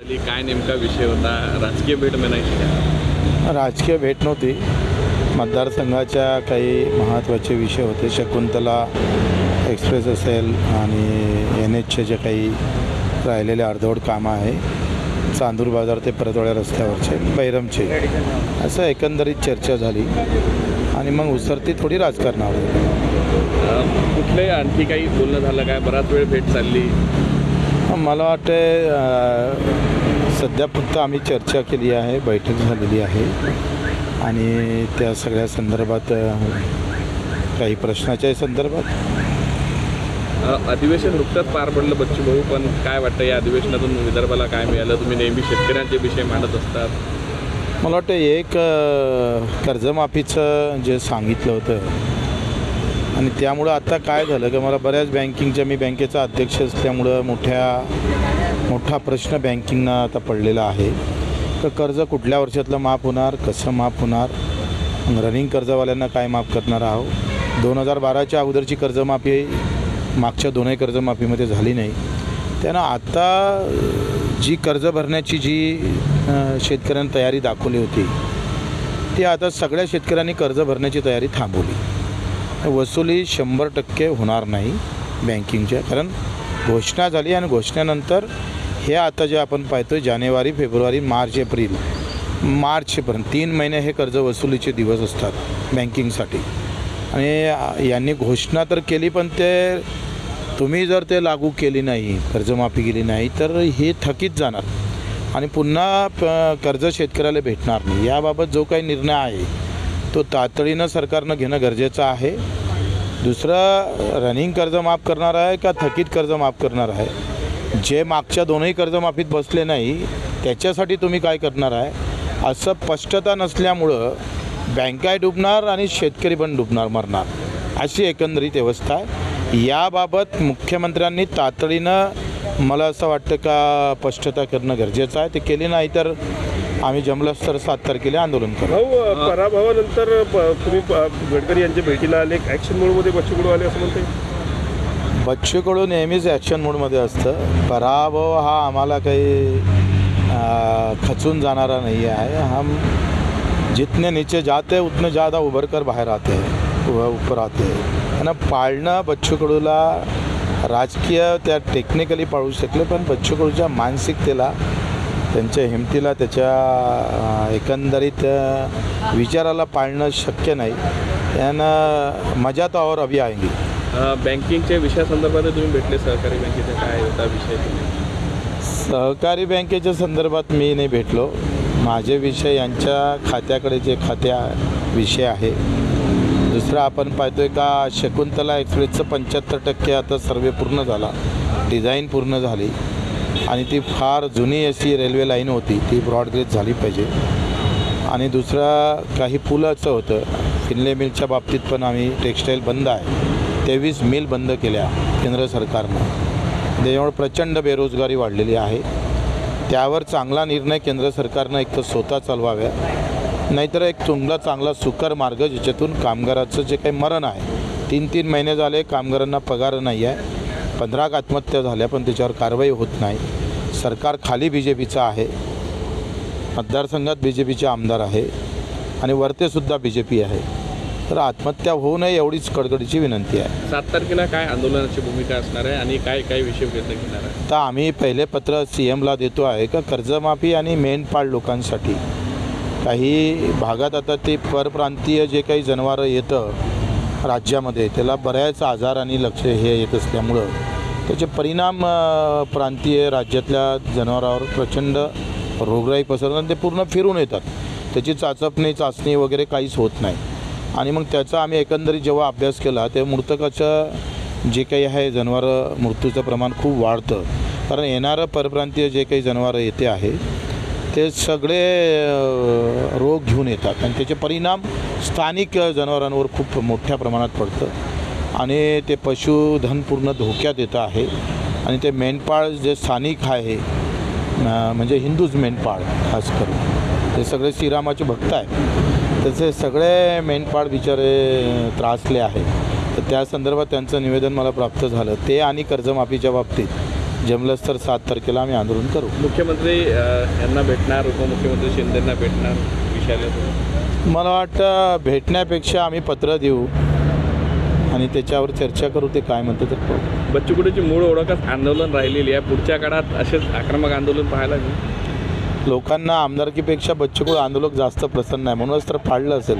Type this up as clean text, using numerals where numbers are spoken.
काय नेमका विषय होता? राजकीय भेट म्हणायची का? राजकीय भेट नव्हती. मतदारसंघाच्या काही महत्त्वाचे विषय होते. शकुंतला एक्सप्रेस असेल आणि NHचे जे काही राहिलेले अर्धवट कामं आहे, चांदूर बाजार ते परतवाड्या रस्त्यावरचे, बैरमचे, असं एकंदरीत चर्चा झाली आणि मग उसरती थोडी राजकारणावर. कुठले आणखी काही बोलणं झालं काय? बराच वेळ भेट चालली. मला वाटते सध्या फक्त आम्ही चर्चा केली आहे, बैठक झालेली आहे आणि त्या सगळ्या संदर्भात काही प्रश्नाच्याही संदर्भात. अधिवेशन नुकतंच पार पडलं बच्चू भाऊ, पण काय वाटतं या अधिवेशनातून विदर्भाला काय मिळालं? तुम्ही नेहमी शेतकऱ्यांचे विषय मांडत असतात. मला वाटतं एक कर्जमाफीचं जे सांगितलं होतं आणि त्यामुळं आता काय झालं की मला बऱ्याच बँकिंगच्या, मी बँकेचा अध्यक्ष असल्यामुळं मोठा प्रश्न बँकिंगना आता पडलेला आहे. तर कर्ज कुठल्या वर्षातलं माफ होणार, कसं माफ होणार, रनिंग कर्जवाल्यांना काय माफ करणार आहोत. 2012च्या अगोदरची कर्जमाफी मागच्या दोनही कर्जमाफीमध्ये झाली नाही. त्यानं आता जी कर्ज भरण्याची जी शेतकऱ्यांनी तयारी दाखवली होती ती आता सगळ्या शेतकऱ्यांनी कर्ज भरण्याची तयारी थांबवली. वसुली 100% होणार नाही बँकिंगच्या, कारण घोषणा झाली आणि घोषणेनंतर हे आता जे आपण पाहतो जानेवारी, फेब्रुवारी, मार्च, एप्रिल, मार्चपर्यंत 3 महिने हे कर्ज वसुलीचे दिवस असतात बँकिंगसाठी. आणि यांनी घोषणा तर केली, पण ते तुम्ही जर ते लागू केली नाही, कर्जमाफी केली नाही, तर हे थकीत जाणार आणि पुन्हा कर्ज शेतकऱ्याला भेटणार नाही. याबाबत जो काही निर्णय आहे तो तातडीनं सरकारनं घेणं गरजेचं आहे. दुसरं, रनिंग कर्ज माफ करणार आहे का थकीत कर्ज माफ करणार आहे? जे मागच्या दोनही कर्जमाफीत बसले नाही त्याच्यासाठी तुम्ही काय करणार आहे, असं स्पष्टता नसल्यामुळं बँकाही डुबणार आणि शेतकरी पण डुबणार, मरणार, अशी एकंदरीत व्यवस्था आहे. याबाबत मुख्यमंत्र्यांनी तातडीनं मला असं वाटतं का स्पष्टता करणं गरजेचं आहे. ते केली नाही तर आम्ही जमलंच तर 7 तारखेला आंदोलन करू. भाऊ, पराभवानंतर तुम्ही गडकरी यांच्या भेटीला आले, ॲक्शन मोडमध्ये बच्चू कडू आले असं म्हणते. बच्चू कडू नेहमीच ॲक्शन मोडमध्ये असतं. पराभव हा आम्हाला काही खचून जाणारा नाही आहे. हम जितने नीचे जाते उतने ज़्यादा उभर कर बाहेर आते हैं, ऊपर आते हैं. आणि पाळणं बच्चू कडूला राजकीय त्या टेक्निकली पाळू शकले, पण बच्चू कडूच्या मानसिकतेला, त्यांच्या हिमतीला, त्याच्या एकंदरीत विचाराला पाळणं शक्य नाही. यानं मजा तर और अभी आएंगी. बँकिंगच्या विषयासंदर्भात तुम्ही भेटले सहकारी बँकेचा, काय होता विषय? सहकारी बँकेच्या संदर्भात मी नाही भेटलो. माझे विषय यांच्या खात्याकडे जे विषय आहे. दुसरं आपण पाहतोय का शकुंतला एक्सप्रेसचं 75% आता सर्वे पूर्ण झाला, डिझाईन पूर्ण झाली आणि ती फार जुनी अशी रेल्वे लाईन होती, ती ब्रॉडगेज झाली पाहिजे. आणि दुसरं काही पुलाचं होतं. किनले मिलच्या बाबतीत पण आम्ही टेक्स्टाईल बंद आहे, 23 मिल बंद केल्या केंद्र सरकारनं. त्याच्यामुळे प्रचंड बेरोजगारी वाढलेली आहे. त्यावर चांगला निर्णय केंद्र सरकारनं एक तर स्वतः चालवाव्या, नाहीतर एक चांगला सुकर मार्ग ज्याच्यातून कामगाराचं जे काही मरण आहे, 3 महिने झाले कामगारांना पगार नाही आहे, 15 आत्महत्या झाल्या पण त्याच्यावर कारवाई होत नाही. सरकार खाली BJPचं आहे, मतदारसंघात BJPचे आमदार आहे आणि वरतेसुद्धा BJP आहे. तर आत्महत्या होऊ नये एवढीच कडकडीची विनंती आहे. 7 तारखेला काय आंदोलनाची भूमिका असणार आहे आणि काय विषय घेतला घेणार आहे? आता आम्ही पहिले पत्र CMला देतो आहे का कर्जमाफी आणि मेंढपाळ लोकांसाठी काही भागात आता ते परप्रांतीय जे काही जनावरं येतं राज्यामध्ये, त्याला बऱ्याच आजार आणि हे येत असल्यामुळं त्याचे परिणाम प्रांतीय राज्यातल्या जनावरांवर प्रचंड रोगराई पसरतात आणि ते पूर्ण फिरून येतात. त्याची चाचणी वगैरे काहीच होत नाही. आणि मग त्याचा आम्ही एकंदरीत जेव्हा अभ्यास केला ते मृतकाचं जे काही आहे जनावरं मृत्यूचं प्रमाण खूप वाढतं, कारण येणारं परप्रांतीय जे काही जनावरं येते आहे ते सगळे रोग घेऊन येतात आणि त्याचे परिणाम स्थानिक जनावरांवर खूप मोठ्या प्रमाणात पडतं आणि ते पशुधन पूर्ण धोक्यात येतं आहे. आणि ते मेंढपाळ जे स्थानिक आहे, म्हणजे हिंदूच मेंढपाळ खास करून, ते सगळे श्रीरामाचे भक्त आहे, त्याचे सगळे मेंढपाळ बिचारे त्रासले आहे. तर त्या संदर्भात त्यांचं निवेदन मला प्राप्त झालं. ते आणि कर्जमाफीच्या बाबतीत जमलंच तर 7 तारखेला आम्ही आंदोलन करू. मुख्यमंत्री यांना भेटणार, उपमुख्यमंत्री शिंदेंना भेटणार विषयाला? मला वाटतं भेटण्यापेक्षा आम्ही पत्र देऊ आणि त्याच्यावर चर्चा करू, ते काय म्हणते तर करू. बच्चू कडूची मूळ ओळखच आंदोलन राहिलेली आहे. पुढच्या काळात असेच आक्रमक आंदोलन पाहायला मिळेल. लोकांना आमदारकीपेक्षा बच्चू कडू आंदोलक जास्त प्रसन्न आहे, म्हणूनच तर फाडलं असेल.